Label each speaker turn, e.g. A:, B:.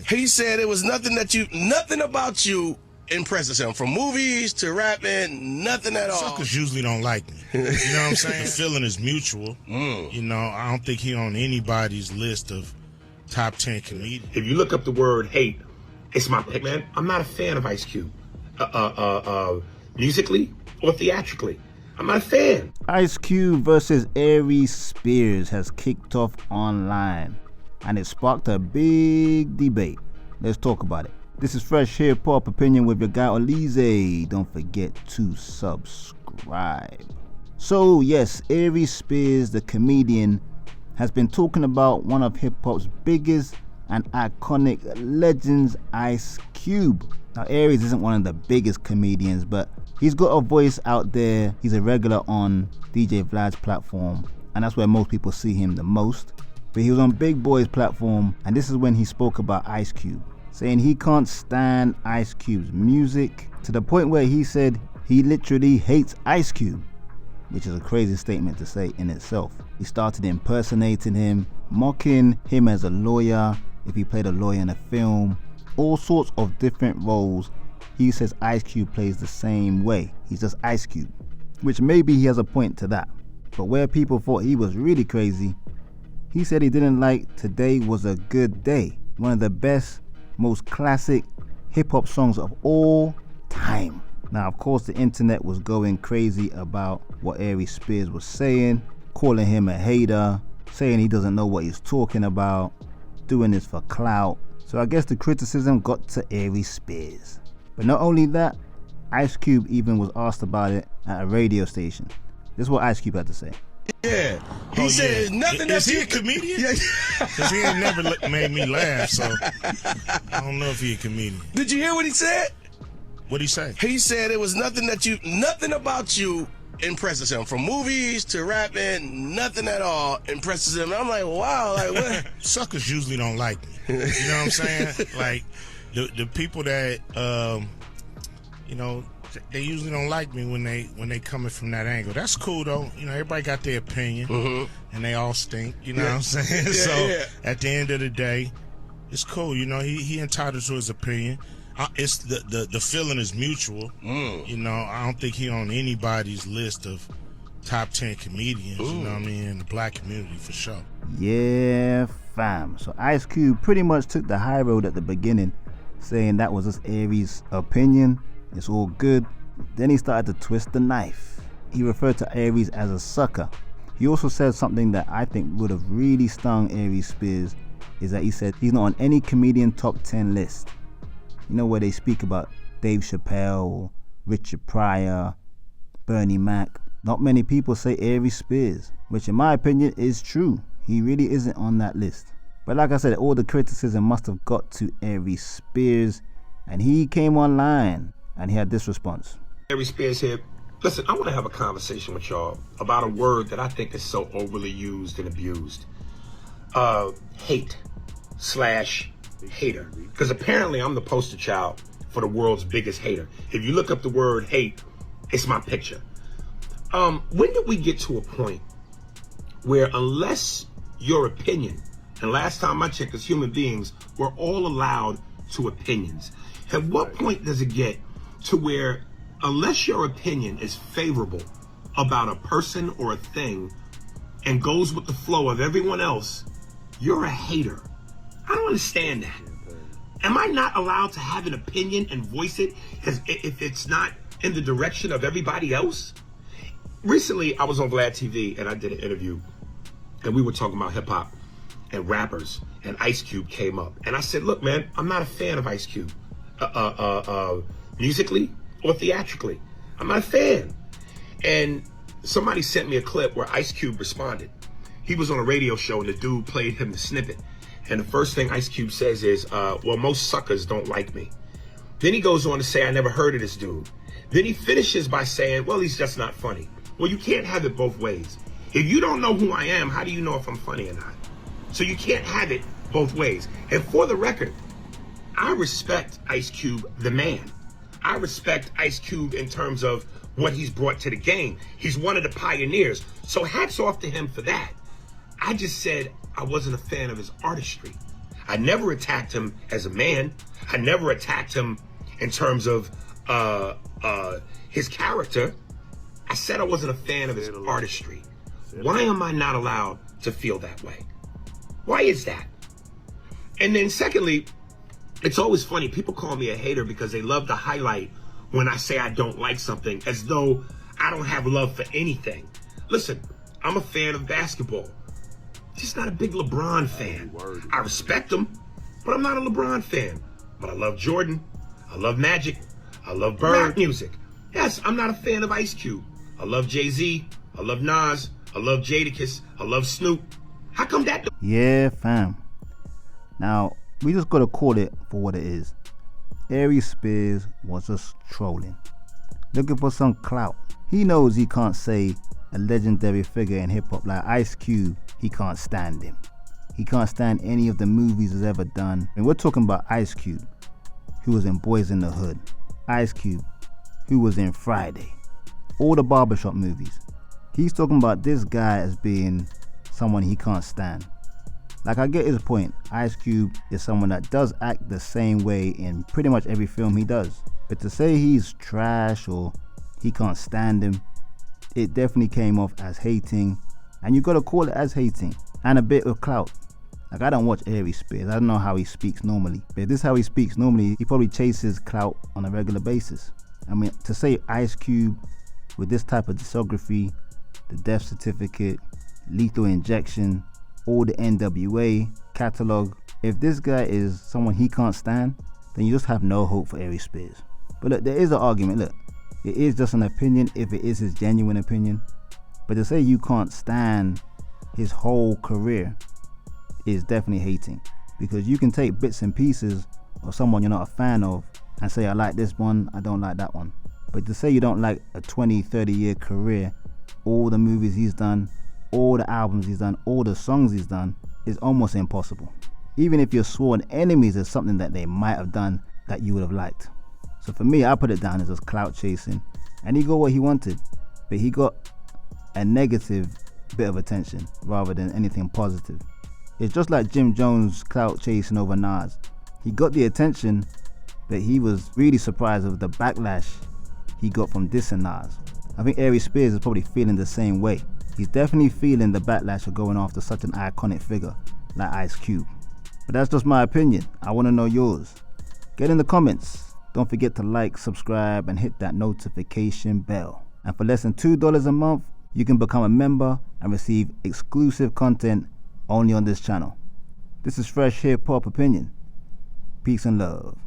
A: He said it was nothing about you impresses him, from movies to rapping, nothing at all.
B: Suckers usually don't like me. You know what I'm saying? The feeling is mutual. You know, I don't think he on anybody's list of top 10 comedians.
C: If you look up the word hate, it's my pick, man. I'm not a fan of Ice Cube, musically or theatrically. I'm not a fan.
D: Ice Cube versus Aries Spears has kicked off online, and it sparked a big debate. Let's talk about it. This is Fresh Hip-Hop Opinion with your guy Oleezeh. Don't forget to subscribe. So yes, Aries Spears, the comedian, has been talking about one of hip-hop's biggest and iconic legends, Ice Cube. Now Aries isn't one of the biggest comedians, but he's got a voice out there. He's a regular on DJ Vlad's platform, and that's where most people see him the most. But he was on Big Boy's platform, and this is when he spoke about Ice Cube, saying he can't stand Ice Cube's music, to the point where he said he literally hates Ice Cube, which is a crazy statement to say in itself. He started impersonating him, mocking him as a lawyer, if he played a lawyer in a film, all sorts of different roles. He says Ice Cube plays the same way. He's just Ice Cube, which maybe he has a point to that. But where people thought he was really crazy, he said he didn't like Today Was a Good Day, one of the best, most classic hip-hop songs of all time. Now, of course, the internet was going crazy about what Aries Spears was saying, calling him a hater, saying he doesn't know what he's talking about, doing this for clout. So I guess the criticism got to Aries Spears. But not only that, Ice Cube even was asked about it at a radio station. This is what Ice Cube had to say.
A: Yeah. He said nothing.
B: Is he a comedian?
A: Yeah.
B: Because he ain't never made me laugh, so I don't know if he a comedian.
A: Did you hear what he said?
B: What'd he say?
A: He said it was nothing about you impresses him, from movies to rapping, nothing at all impresses him. I'm like, wow, like what?
B: Suckers usually don't like me. You know what I'm saying? Like the people that you know, they usually don't like me when they coming from that angle. That's cool though. You know, everybody got their opinion, and they all stink. You know what I'm saying? At the end of the day, it's cool. You know, he entitled to his opinion. It's the feeling is mutual. You know, I don't think he on anybody's list of top 10 comedians. You know what I mean? In the black community for sure.
D: Yeah, fam. So Ice Cube pretty much took the high road at the beginning, saying that was just Aries' opinion. It's all good. Then he started to twist the knife. He referred to Aries as a sucker. He also said something that I think would have really stung Aries Spears, is that he said he's not on any comedian top 10 list. You know, where they speak about Dave Chappelle, Richard Pryor, Bernie Mac. Not many people say Aries Spears, which in my opinion is true. He really isn't on that list. But like I said, all the criticism must have got to Aries Spears, and he came online and he had this response.
C: Aries Spears here. Listen, I want to have a conversation with y'all about a word that I think is so overly used and abused. Hate/hater. Because apparently I'm the poster child for the world's biggest hater. If you look up the word hate, it's my picture. When did we get to a point where, unless your opinion, and last time I checked, as human beings, we're all allowed to opinions. At what point does it get to where, unless your opinion is favorable about a person or a thing and goes with the flow of everyone else, you're a hater? I don't understand that. Am I not allowed to have an opinion and voice it if it's not in the direction of everybody else? Recently, I was on Vlad TV and I did an interview, and we were talking about hip hop and rappers, and Ice Cube came up. And I said, look, man, I'm not a fan of Ice Cube, musically or theatrically. I'm not a fan. And somebody sent me a clip where Ice Cube responded. He was on a radio show and the dude played him the snippet. And the first thing Ice Cube says is, well, most suckers don't like me. Then he goes on to say, I never heard of this dude. Then he finishes by saying, well, he's just not funny. Well, you can't have it both ways. If you don't know who I am, how do you know if I'm funny or not? So you can't have it both ways. And for the record, I respect Ice Cube, the man. I respect Ice Cube in terms of what he's brought to the game. He's one of the pioneers. So hats off to him for that. I just said I wasn't a fan of his artistry. I never attacked him as a man. I never attacked him in terms of his character. I said I wasn't a fan of his artistry. Why am I not allowed to feel that way? Why is that? And then secondly, it's always funny. People call me a hater because they love to highlight when I say I don't like something as though I don't have love for anything. Listen, I'm a fan of basketball. Just not a big LeBron fan. I respect him, but I'm not a LeBron fan. But I love Jordan. I love Magic. I love Bird music. Yes, I'm not a fan of Ice Cube. I love Jay-Z. I love Nas. I love Jadakiss. I love Snoop. How come that?
D: Yeah, fam. Now, we just gotta call it for what it is. Aries Spears was just trolling, looking for some clout. He knows he can't say a legendary figure in hip-hop like Ice Cube. He can't stand him. He can't stand any of the movies he's ever done. And we're talking about Ice Cube, who was in Boys in the Hood. Ice Cube, who was in Friday. All the barbershop movies. He's talking about this guy as being someone he can't stand. Like, I get his point. Ice Cube is someone that does act the same way in pretty much every film he does. But to say he's trash or he can't stand him, it definitely came off as hating. And you gotta call it as hating. And a bit of clout. Like, I don't watch Aries Spears. I don't know how he speaks normally. But if this is how he speaks normally, he probably chases clout on a regular basis. I mean, to say Ice Cube with this type of discography, the Death Certificate, Lethal Injection, all the NWA catalog, if this guy is someone he can't stand, then you just have no hope for Aries Spears. But look, there is an argument. Look, it is just an opinion if it is his genuine opinion. But to say you can't stand his whole career is definitely hating, because you can take bits and pieces of someone you're not a fan of and say, I like this one, I don't like that one. But to say you don't like a 20-30 year career, all the movies he's done, all the albums he's done, all the songs he's done, is almost impossible. Even if you're sworn enemies of something that they might have done that you would have liked. So for me, I put it down as just clout chasing, and he got what he wanted, but he got a negative bit of attention rather than anything positive. It's just like Jim Jones clout chasing over Nas. He got the attention, but he was really surprised with the backlash he got from dissing Nas. I think Aries Spears is probably feeling the same way. He's definitely feeling the backlash of going after such an iconic figure like Ice Cube. But that's just my opinion. I want to know yours. Get in the comments. Don't forget to like, subscribe, and hit that notification bell. And for less than $2 a month, you can become a member and receive exclusive content only on this channel. This is Fresh Hip Hop Opinion. Peace and love.